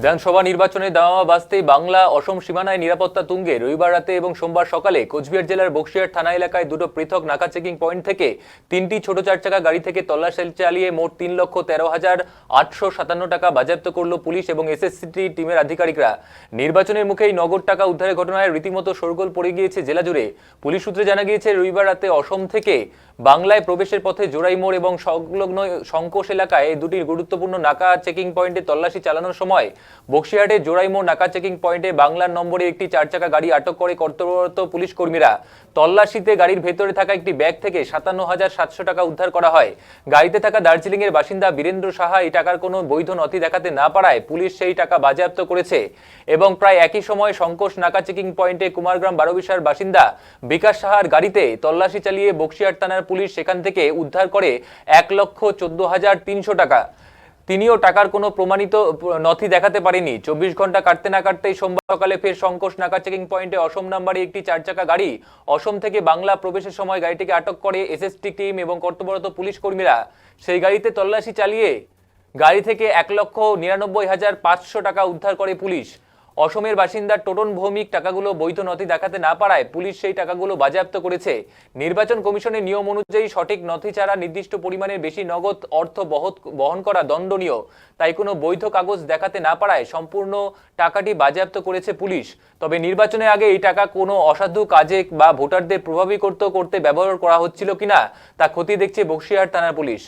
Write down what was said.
বিধানসভা নির্বাচনে দামামা বাজতেই বাংলা অসম সীমানায় নিরাপত্তা তুঙ্গে রবিবার রাতে এবং সোমবার সকালে কোচবিহার জেলার বক্সিরহাট থানা এলাকায় দুটো পৃথক নাকা চেকিং পয়েন্ট থেকে তিনটি ছোট চারচাকা গাড়ি থেকে তল্লাশি চালিয়ে মোট 3,13,857 টাকা বাজেয়াপ্ত করল পুলিশ এবং এসএসসি টিমের আধিকারিকরা। নির্বাচনের মুখেই নগদ টাকা উদ্ধারের ঘটনায় রীতিমতো শোরগোল পড়ে গিয়েছে জেলা জুড়ে। পুলিশ সূত্রে জানা গিয়েছে, রবিবার রাতে অসম থেকে বাংলায় প্রবেশের পথে জোড়াই মোড় এবং সংলগ্ন শঙ্কোশ এলাকায় দুটি গুরুত্বপূর্ণ নাকা চেকিং পয়েন্টে তল্লাশি চালানোর সময় বক্সিরহাটের জোড়াইমোড় নাকা চেকিং পয়েন্টে বাংলার নম্বরে একটি চারচাকা গাড়ি আটক করে কর্তব্যরত পুলিশ কর্মীরা। তল্লাশিতে গাড়ির ভেতরে থাকা একটি ব্যাগ থেকে 57,700 টাকা উদ্ধার করা হয়। গাড়িতে থাকা দার্জিলিং এর বাসিন্দা বীরেন্দ্র সাহা এই টাকার কোনো বৈধ নথি দেখাতে না পারায় পুলিশ সেই টাকা বাজেয়াপ্ত করেছে এবং প্রায় একই সময় শঙ্কোশ নাকা চেকিং পয়েন্টে কুমারগ্রাম 12 বিশার বাসিন্দা বিকাশ সাহার গাড়িতে তল্লাশি চালিয়ে বক্সিরহাট থানার পুলিশ সেখান থেকে উদ্ধার করে 1,14,300 টাকা। তিনিও টাকার কোনো প্রমাণিত নথি দেখাতে পারেনি। 24 ঘন্টা কাটতে না কাটতেই সোমবার সকালে ফের শঙ্কোশ নাকা চেকিং পয়েন্টে অসম নাম্বারে একটি চারচাকা গাড়ি অসম থেকে বাংলা প্রবেশের সময় গাড়িটিকে আটক করে এসএসটি টিম এবং কর্তব্যরত পুলিশ কর্মীরা। সেই গাড়িতে তল্লাশি চালিয়ে গাড়ি থেকে 1,99,500 টাকা উদ্ধার করে পুলিশ। অসমের বাসিন্দা টোটন ভৌমিক টাকাগুলো বৈধ নথি দেখাতে না পারায় পুলিশ সেই টাকাগুলো বাজেয়াপ্ত করেছে। নির্বাচন কমিশনের নিয়ম অনুযায়ী সঠিক নথি ছাড়া নির্দিষ্ট পরিমাণের বেশি নগদ অর্থ বহন করা দণ্ডনীয়। তাই কোনো বৈধ কাগজ দেখাতে না পারায় সম্পূর্ণ টাকাটি বাজেয়াপ্ত করেছে পুলিশ। তবে নির্বাচনের আগে এই টাকা কোনো অসাধু কাজে বা ভোটারদের প্রভাবিত করতে ব্যবহার করা হচ্ছিল কিনা তা খতিয়ে দেখছে বক্সিরহাট থানার পুলিশ।